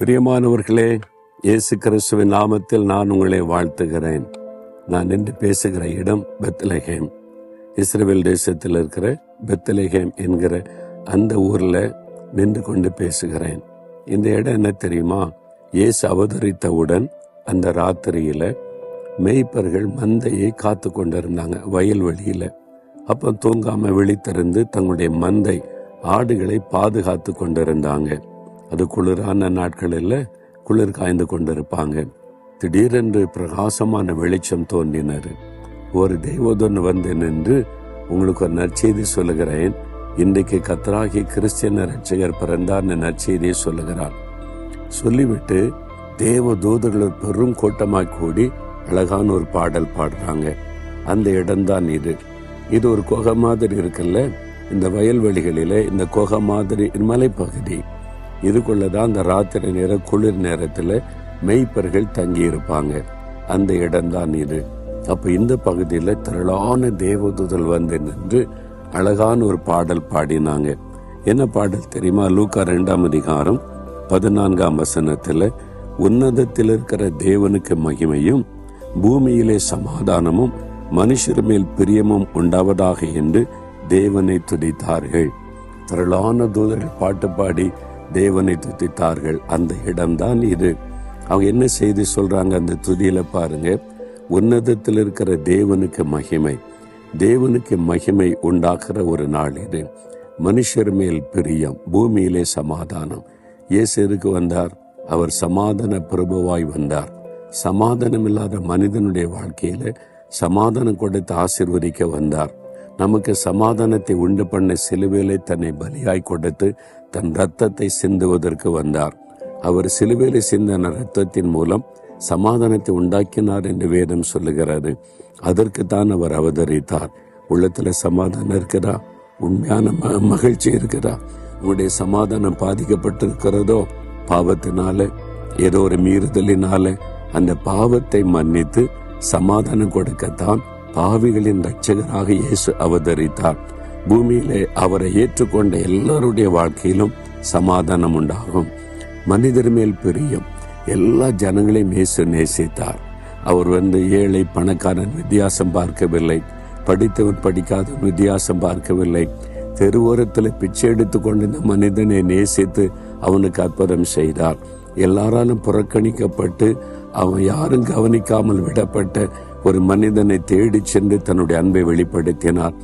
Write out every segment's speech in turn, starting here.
பிரியமானவர்களே, இயேசு கிறிஸ்துவின் நாமத்தில் நான் உங்களை வாழ்த்துகிறேன். நான் நின்று பேசுகிற இடம் பெத்லகேம். இஸ்ரவேல் தேசத்தில் இருக்கிற பெத்லகேம் என்கிற அந்த ஊர்ல நின்று கொண்டு பேசுகிறேன். இந்த இடம் என்ன தெரியுமா? இயேசு அவதரித்தவுடன் அந்த ராத்திரியில மேய்ப்பர்கள் மந்தையை காத்து கொண்டிருந்தாங்க வயல்வெளியில. அப்ப தூங்காம விழித்திருந்து தங்களுடைய மந்தை ஆடுகளை பாதுகாத்து கொண்டிருந்தாங்க. அது குளிரான நாட்களில் குளிர் காய்ந்து கொண்டிருப்பாங்க. திடீரென்று பிரகாசமான வெளிச்சம் தோன்றினர். ஒரு தெய்வதன் வந்து நின்று, உங்களுக்கு ஒரு நற்செய்தி சொல்லுகிறேன், இன்றைக்கு கர்த்தராகிய கிறிஸ்தியன் இரட்சகர் பிறந்தார் நற்செய்தியை சொல்லுகிறார். சொல்லிவிட்டு தேவ தூதர்கள் பெரும் கூட்டமாய் கூடி அழகான ஒரு பாடல் பாடுறாங்க. அந்த இடம்தான் இது. இது ஒரு குகை மாதிரி இருக்குல்ல, இந்த வயல்வெளிகளில இந்த குகை மாதிரி மலைப்பகுதி. இதுக்குள்ளதான் அந்த ராத்திரி நேர குளிர் நேரத்துல மெய்ப்பர்கள் தங்கி இருப்பாங்க. அந்த இடம்தான் இது. அப்ப இந்த பகுதியில திரளான தேவதூதல் வந்து நின்று அழகான ஒரு பாடல் பாடினாங்க. என்ன பாடல் தெரியுமா? லூக்கா 2ஆம் அதிகாரம் 14ஆம் வசனத்துல, உன்னதத்தில் இருக்கிற தேவனுக்கு மகிமையும் பூமியிலே சமாதானமும் மனுஷர் மேல் பிரியமும் உண்டாவதாக என்று தேவனை துதித்தார்கள். திரளான தூதர்கள் பாட்டு பாடி தேவனை துதித்தார்கள். அந்த இடம்தான் இது. அவங்க என்ன செய்தி சொல்றாங்க அந்த துதியில பாருங்க. உன்னதத்தில் இருக்கிற தேவனுக்கு மகிமை, தேவனுக்கு மகிமை உண்டாக்குற ஒரு நாள் இது. மனுஷர் மேல் பிரியம், பூமியிலே சமாதானம். இயேசு எதுக்கு வந்தார்? அவர் சமாதான பிரபுவாய் வந்தார். சமாதானம் இல்லாத மனிதனுடைய வாழ்க்கையில சமாதானம் கொடுத்து ஆசீர்வதிக்க வந்தார். நமக்கு சமாதானத்தை உண்டு பண்ண சிலுவையிலே தன்னை பலியாய் கொடுத்து தன் ரத்தத்தை சிந்துவதற்கு வந்தார். அவர் சிலுவையிலே சிந்தின ரத்தத்தின் மூலம் சமாதானத்தை உண்டாக்கினார் என்று வேதம் சொல்லுகிறது. அதற்குத்தான் அவர் அவதரித்தார். உள்ளத்துல சமாதானம் இருக்கிறதா? உண்மையான மகிழ்ச்சி இருக்கிறதா? உங்களுடைய சமாதானம் பாதிக்கப்பட்டிருக்கிறதோ? பாவத்தினால, ஏதோ ஒரு மீறுதலினால அந்த பாவத்தை மன்னித்து சமாதானம் கொடுக்கத்தான் பாவிகளின் இரட்சகராக இயேசு அவதரித்தார். பூமியிலே அவரை ஏற்றுக்கொண்ட எல்லாருடைய வாழ்க்கையிலும் சமாதானம் உண்டாகும். மனிதர் மேல் பிரியம், எல்லா ஜனங்களையும் இயேசு நேசித்தார். அவர் ஏழை பணக்காரன் வித்தியாசம் பார்க்கவில்லை, படித்தவன் படிக்காதவன் வித்தியாசம் பார்க்கவில்லை. தெருவோரத்தில் பிச்சை எடுத்து கொண்டிருந்த மனிதனை நேசித்து அவனுக்கு அற்புதம் செய்தார். எல்லாராலும் புறக்கணிக்கப்பட்டு அவன் யாரும் கவனிக்காமல் விடப்பட்ட ஒரு மனிதனை தேடி சென்று தன்னுடைய அன்பை வெளிப்படுத்தினார்.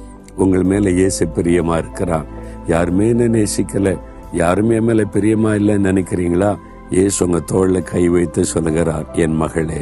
உங்கள் மேல இயேசு பிரியமா இருக்கிறார். யாருமே என்ன நேசிக்கல, யாருமே மேல பிரியமா இல்லைன்னு நினைக்கிறீங்களா? இயேசு உங்க தோள்ல கை வைத்து சொல்லுகிறார், என் மகளே,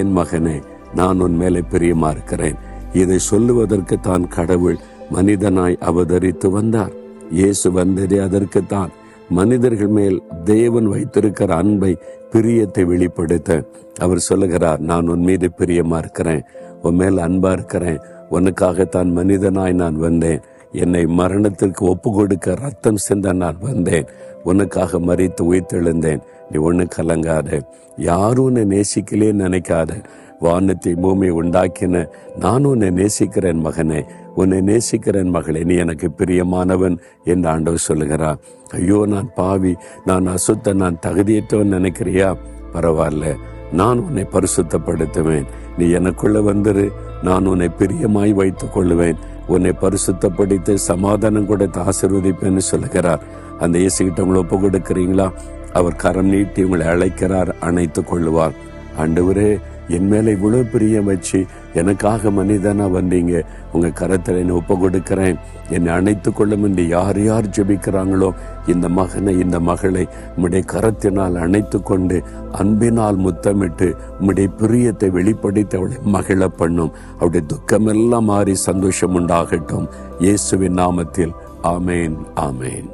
என் மகனே, நான் உன் மேல பிரியமா இருக்கிறேன். இதை சொல்லுவதற்கு தான் கடவுள் மனிதனாய் அவதரித்து வந்தார். இயேசு வந்ததே அதற்குத்தான். மனிதர்கள் மேல் தேவன் வைத்திருக்கிற அன்பை, பிரியத்தை வெளிப்படுத்த அவர் சொல்லுகிறார், நான் உன் மீது பிரியமா இருக்கிறேன், உன் மேல் அன்பா இருக்கிறேன், உனக்காகத்தான் மனிதனாய் நான் வந்தேன், என்னை மரணத்திற்கு ஒப்பு கொடுக்க ரத்தம் சிந்த நான் வந்தேன், உனக்காக மரித்து உயிர்த்தெழுந்தேன், நீ ஒண்ணு கலங்காத, யாரும் உன்னை நேசிக்கலே நினைக்காத, வானத்தை பூமியை உண்டாக்கின நான் உன்னை நேசிக்கிறேன் மகனே, உன்னை நேசிக்கிறேன் மகளே, நீ எனக்கு பிரியமானவன் என்று ஆண்டவர் சொல்லுகிறார். ஐயோ, நான் பாவி, நான் அசுத்த, நான் தகுதியற்றவன் நினைக்கிறியா? பரவாயில்ல, நான் உன்னை பரிசுத்தப்படுத்துவேன். நீ எனக்குள்ள வந்துரு, நான் உன்னை பிரியமாய் வைத்துக் கொள்ளுவேன், உன்னை பரிசுத்தப்படுத்தி சமாதானம் கொடுத்து ஆசீர்வதிப்பேன்னு சொல்லுகிறார். அந்த இயேசுகிட்ட உங்களை ஒப்பு கொடுக்கிறீங்களா? அவர் கரம் நீட்டி உங்களை அழைக்கிறார், அணைத்துக் கொள்ளுவார். ஆண்டவரே, என் மேல இவ்வளவு பிரியம் வச்சு எனக்காக மனிதனா வந்தீங்க, உங்க கரத்துல என்னை ஒப்பு கொடுக்கிறேன், என்னை அணைத்துக் கொள்ளும் என்று யார் யார் ஜெபிக்கிறாங்களோ இந்த மகனை, இந்த மகளை உம்முடைய கரத்தினால் அணைத்து கொண்டு அன்பினால் முத்தமிட்டு உம்முடைய பிரியத்தை வெளிப்படுத்தி அவளை மகிழ பண்ணும். அவருடைய துக்கமெல்லாம் மாறி சந்தோஷம் உண்டாகட்டும். இயேசுவின் நாமத்தில் ஆமேன், ஆமேன்.